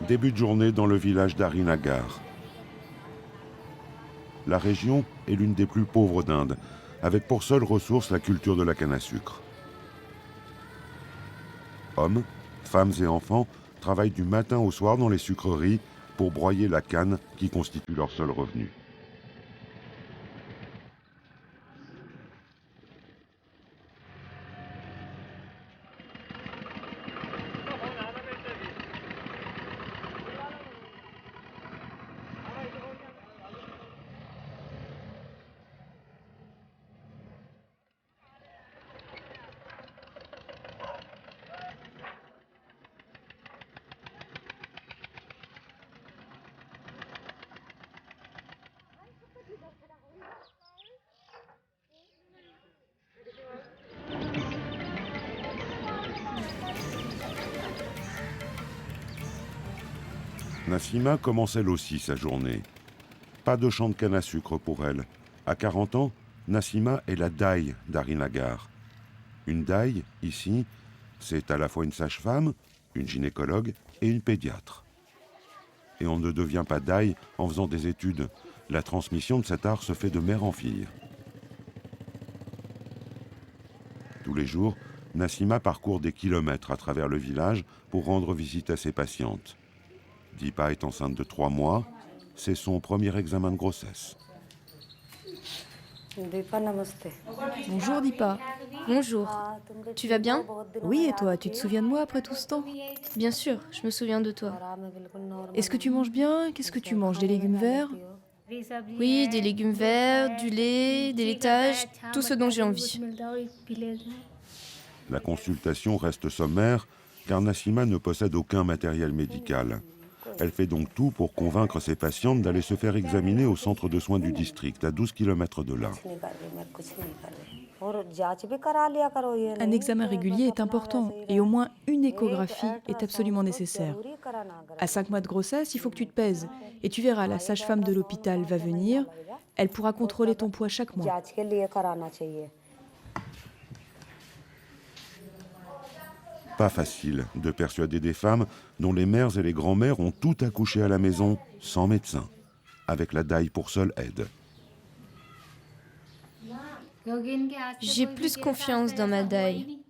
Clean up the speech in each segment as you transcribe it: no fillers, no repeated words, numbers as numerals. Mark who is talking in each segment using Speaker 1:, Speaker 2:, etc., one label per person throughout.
Speaker 1: Début de journée dans le village d'Arinagar. La région est l'une des plus pauvres d'Inde, avec pour seule ressource la culture de la canne à sucre. Hommes, femmes et enfants travaillent du matin au soir dans les sucreries pour broyer la canne qui constitue leur seul revenu. Nassima commence elle aussi sa journée. Pas de champ de canne à sucre pour elle. À 40 ans, Nassima est la daï d'Arinagar. Une daï, ici, c'est à la fois une sage-femme, une gynécologue et une pédiatre. Et on ne devient pas daï en faisant des études. La transmission de cet art se fait de mère en fille. Tous les jours, Nassima parcourt des kilomètres à travers le village pour rendre visite à ses patientes. Deepa est enceinte de 3 mois. C'est son premier examen de grossesse.
Speaker 2: Bonjour Deepa.
Speaker 3: Bonjour. Tu vas bien?
Speaker 2: Oui, et toi, tu te souviens de moi après tout ce temps?
Speaker 3: Bien sûr, je me souviens de toi.
Speaker 2: Est-ce que tu manges bien? Qu'est-ce que tu manges? Des légumes verts?
Speaker 3: Oui, des légumes verts, du lait, des laitages, tout ce dont j'ai envie.
Speaker 1: La consultation reste sommaire car Nassima ne possède aucun matériel médical. Elle fait donc tout pour convaincre ses patientes d'aller se faire examiner au centre de soins du district, à 12 km de là.
Speaker 2: Un examen régulier est important et au moins une échographie est absolument nécessaire. À 5 mois de grossesse, il faut que tu te pèses et tu verras, la sage-femme de l'hôpital va venir. Elle pourra contrôler ton poids chaque mois.
Speaker 1: Pas facile de persuader des femmes dont les mères et les grands-mères ont tout accouché à la maison sans médecin, avec la daï pour seule aide.
Speaker 3: J'ai plus confiance dans ma daï.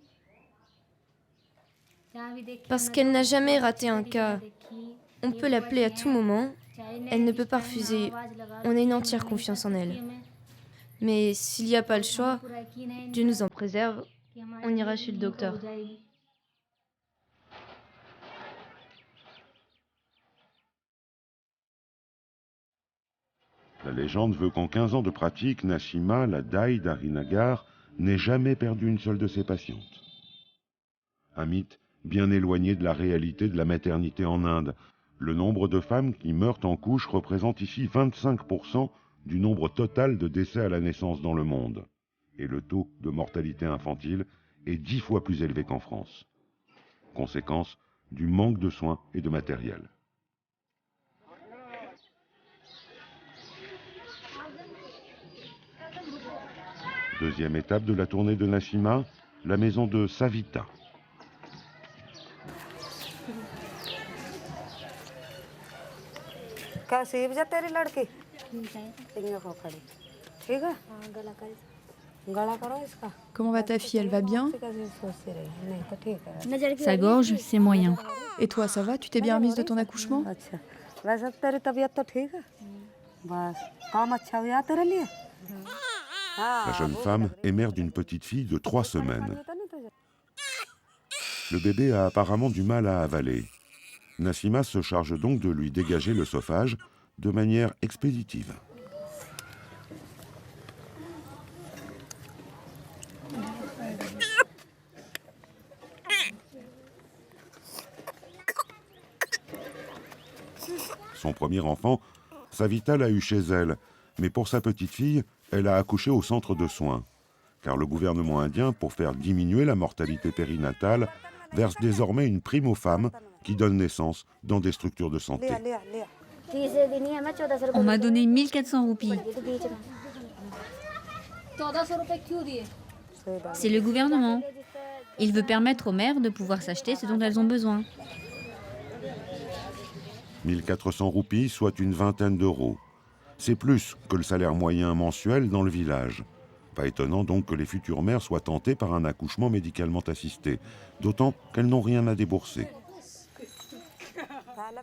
Speaker 3: Parce qu'elle n'a jamais raté un cas. On peut l'appeler à tout moment. Elle ne peut pas refuser. On a une entière confiance en elle. Mais s'il n'y a pas le choix, Dieu nous en préserve, on ira chez le docteur.
Speaker 1: La légende veut qu'en 15 ans de pratique, Nassima, la daï d'Arinagar, n'ait jamais perdu une seule de ses patientes. Un mythe bien éloigné de la réalité de la maternité en Inde. Le nombre de femmes qui meurent en couche représente ici 25% du nombre total de décès à la naissance dans le monde. Et le taux de mortalité infantile est 10 fois plus élevé qu'en France. Conséquence du manque de soins et de matériel. Deuxième étape de la tournée de Nassima, la maison de Savita.
Speaker 2: Comment va ta fille? Elle va bien?
Speaker 4: Sa gorge, c'est moyen.
Speaker 2: Et toi, ça va? Tu t'es bien remise de ton accouchement?
Speaker 1: La jeune femme est mère d'une petite fille de 3 semaines. Le bébé a apparemment du mal à avaler. Nassima se charge donc de lui dégager l'œsophage de manière expéditive. Son premier enfant, Savita l'a eu chez elle, mais pour sa petite fille, elle a accouché au centre de soins. Car le gouvernement indien, pour faire diminuer la mortalité périnatale, verse désormais une prime aux femmes qui donnent naissance dans des structures de santé.
Speaker 4: On m'a donné 1400 roupies.
Speaker 5: C'est le gouvernement.
Speaker 4: Il veut permettre aux mères de pouvoir s'acheter ce dont elles ont besoin.
Speaker 1: 1400 roupies, soit une vingtaine d'euros. C'est plus que le salaire moyen mensuel dans le village. Pas étonnant donc que les futures mères soient tentées par un accouchement médicalement assisté, d'autant qu'elles n'ont rien à débourser.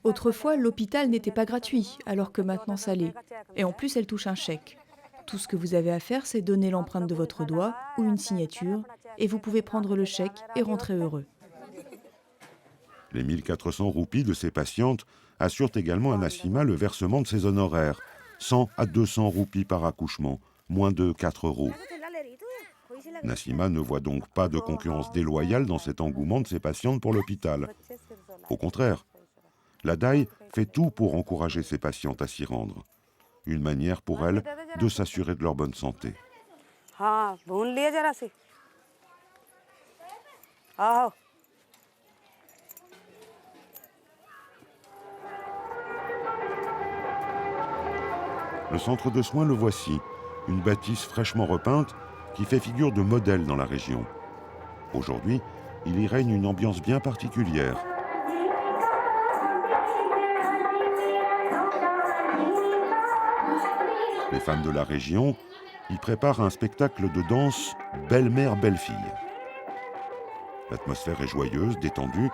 Speaker 2: Autrefois, l'hôpital n'était pas gratuit, alors que maintenant ça l'est. Et en plus, elle touche un chèque. Tout ce que vous avez à faire, c'est donner l'empreinte de votre doigt ou une signature, et vous pouvez prendre le chèque et rentrer heureux.
Speaker 1: Les 1400 roupies de ces patientes assurent également à Nassima le versement de ses honoraires, 100 à 200 roupies par accouchement, moins de 4 euros. Nassima ne voit donc pas de concurrence déloyale dans cet engouement de ses patientes pour l'hôpital. Au contraire, la DAI fait tout pour encourager ses patientes à s'y rendre. Une manière pour elles de s'assurer de leur bonne santé. Le centre de soins, le voici, une bâtisse fraîchement repeinte qui fait figure de modèle dans la région. Aujourd'hui, il y règne une ambiance bien particulière. Les femmes de la région y préparent un spectacle de danse belle-mère, belle-fille. L'atmosphère est joyeuse, détendue,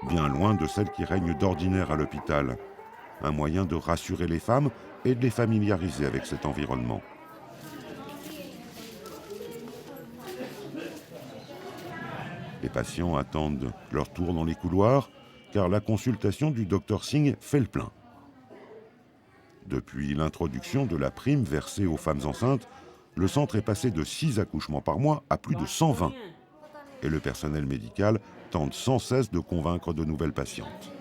Speaker 1: bien loin de celle qui règne d'ordinaire à l'hôpital. Un moyen de rassurer les femmes et de les familiariser avec cet environnement. Les patients attendent leur tour dans les couloirs, car la consultation du Dr Singh fait le plein. Depuis l'introduction de la prime versée aux femmes enceintes, le centre est passé de 6 accouchements par mois à plus de 120. Et le personnel médical tente sans cesse de convaincre de nouvelles patientes.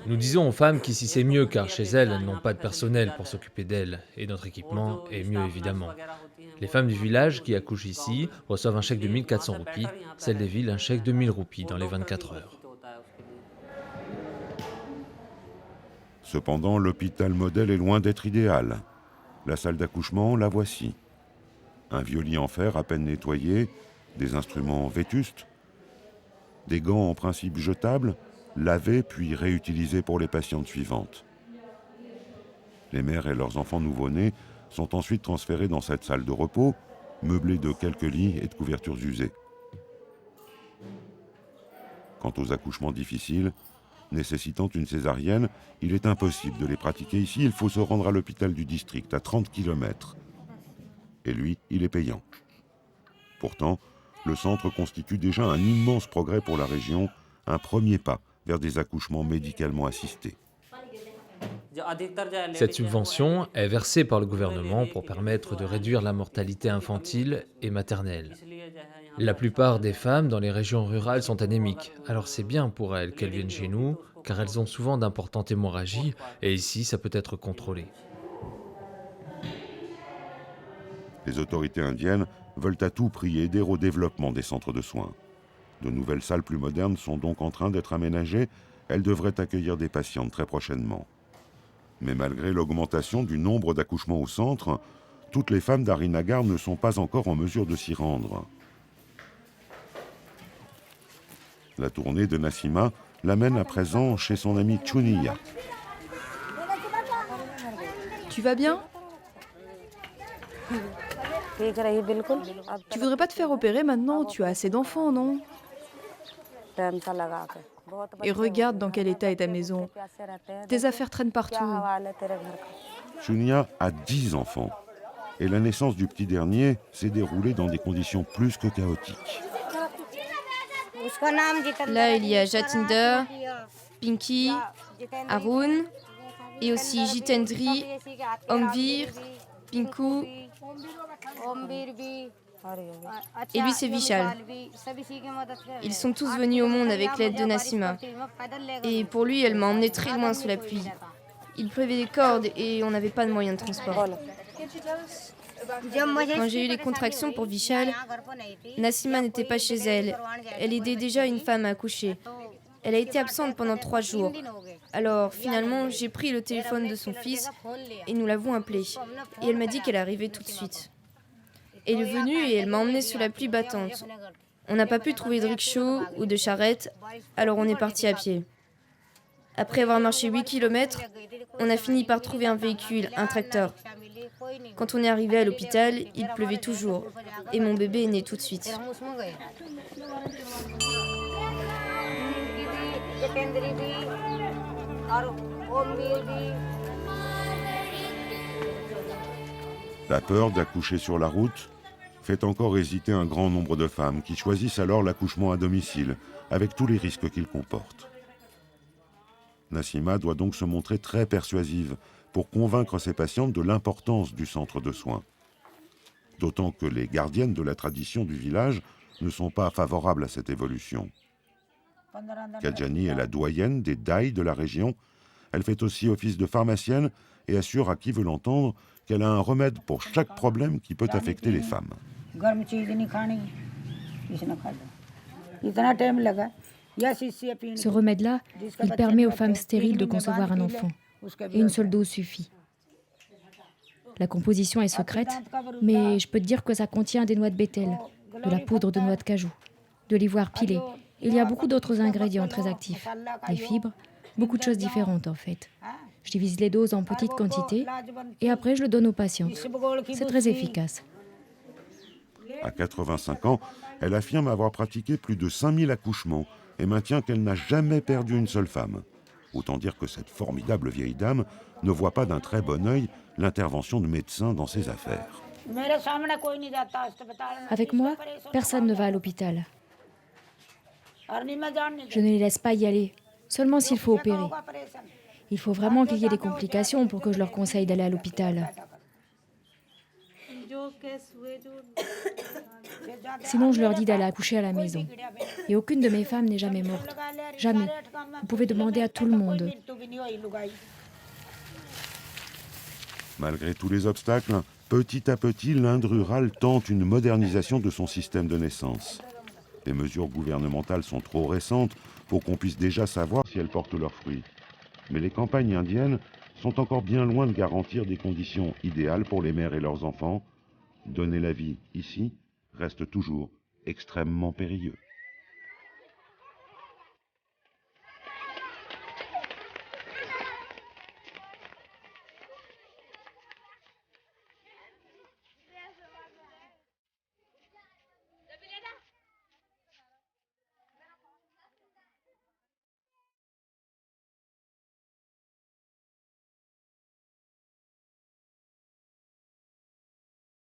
Speaker 5: Nous disons aux femmes qu'ici c'est mieux car chez elles, elles n'ont pas de personnel pour s'occuper d'elles et notre équipement est mieux évidemment. Les femmes du village qui accouchent ici reçoivent un chèque de 1400 roupies, celles des villes un chèque de 1000 roupies dans les 24 heures.
Speaker 1: Cependant, l'hôpital modèle est loin d'être idéal. La salle d'accouchement, la voici. Un vieux lit en fer à peine nettoyé, des instruments vétustes, des gants en principe jetables, lavés puis réutilisés pour les patientes suivantes. Les mères et leurs enfants nouveau-nés sont ensuite transférés dans cette salle de repos, meublée de quelques lits et de couvertures usées. Quant aux accouchements difficiles, nécessitant une césarienne, il est impossible de les pratiquer ici, il faut se rendre à l'hôpital du district, à 30 km. Et lui, il est payant. Pourtant, le centre constitue déjà un immense progrès pour la région, un premier pas vers des accouchements médicalement assistés.
Speaker 5: Cette subvention est versée par le gouvernement pour permettre de réduire la mortalité infantile et maternelle. La plupart des femmes dans les régions rurales sont anémiques, alors c'est bien pour elles qu'elles viennent chez nous, car elles ont souvent d'importantes hémorragies, et ici ça peut être contrôlé.
Speaker 1: Les autorités indiennes veulent à tout prix aider au développement des centres de soins. De nouvelles salles plus modernes sont donc en train d'être aménagées. Elles devraient accueillir des patientes très prochainement. Mais malgré l'augmentation du nombre d'accouchements au centre, toutes les femmes d'Arinagar ne sont pas encore en mesure de s'y rendre. La tournée de Nassima l'amène à présent chez son amie Chuniya.
Speaker 2: Tu vas bien? Tu voudrais pas te faire opérer maintenant? Tu as assez d'enfants, non? Et regarde dans quel état est ta maison. Tes affaires traînent partout.
Speaker 1: Chuniya a 10 enfants. Et la naissance du petit dernier s'est déroulée dans des conditions plus que chaotiques.
Speaker 3: Là, il y a Jatinder, Pinky, Arun, et aussi Jitendri, Omvir, Pinku, et lui c'est Vishal. Ils sont tous venus au monde avec l'aide de Nassima. Et pour lui, elle m'a emmené très loin sous la pluie. Il pleuvait des cordes et on n'avait pas de moyen de transport. Quand j'ai eu les contractions pour Vishal, Nassima n'était pas chez elle. Elle aidait déjà une femme à accoucher. Elle a été absente pendant 3 jours. Alors finalement, j'ai pris le téléphone de son fils et nous l'avons appelé. Et elle m'a dit qu'elle arrivait tout de suite. Elle est venue et elle m'a emmenée sous la pluie battante. On n'a pas pu trouver de rickshaw ou de charrette, alors on est parti à pied. Après avoir marché 8 km, on a fini par trouver un véhicule, un tracteur. Quand on est arrivé à l'hôpital, il pleuvait toujours et mon bébé est né tout de suite.
Speaker 1: La peur d'accoucher sur la route fait encore hésiter un grand nombre de femmes qui choisissent alors l'accouchement à domicile, avec tous les risques qu'il comporte. Nassima doit donc se montrer très persuasive pour convaincre ses patientes de l'importance du centre de soins. D'autant que les gardiennes de la tradition du village ne sont pas favorables à cette évolution. Kadjani est la doyenne des daïs de la région. Elle fait aussi office de pharmacienne et assure à qui veut l'entendre qu'elle a un remède pour chaque problème qui peut affecter les femmes.
Speaker 6: Ce remède-là, il permet aux femmes stériles de concevoir un enfant. Et une seule dose suffit. La composition est secrète, mais je peux te dire que ça contient des noix de bétel, de la poudre de noix de cajou, de l'ivoire pilé. Il y a beaucoup d'autres ingrédients très actifs, des fibres, beaucoup de choses différentes en fait. Je divise les doses en petites quantités et après je le donne aux patientes. C'est très efficace.
Speaker 1: À 85 ans, elle affirme avoir pratiqué plus de 5000 accouchements et maintient qu'elle n'a jamais perdu une seule femme. Autant dire que cette formidable vieille dame ne voit pas d'un très bon œil l'intervention de médecins dans ses affaires.
Speaker 6: Avec moi, personne ne va à l'hôpital. Je ne les laisse pas y aller, seulement s'il faut opérer. Il faut vraiment qu'il y ait des complications pour que je leur conseille d'aller à l'hôpital. Sinon, je leur dis d'aller accoucher à la maison. Et aucune de mes femmes n'est jamais morte. Jamais. Vous pouvez demander à tout le monde.
Speaker 1: Malgré tous les obstacles, petit à petit, l'Inde rurale tente une modernisation de son système de naissance. Les mesures gouvernementales sont trop récentes pour qu'on puisse déjà savoir si elles portent leurs fruits. Mais les campagnes indiennes sont encore bien loin de garantir des conditions idéales pour les mères et leurs enfants. Donner la vie ici reste toujours extrêmement périlleux.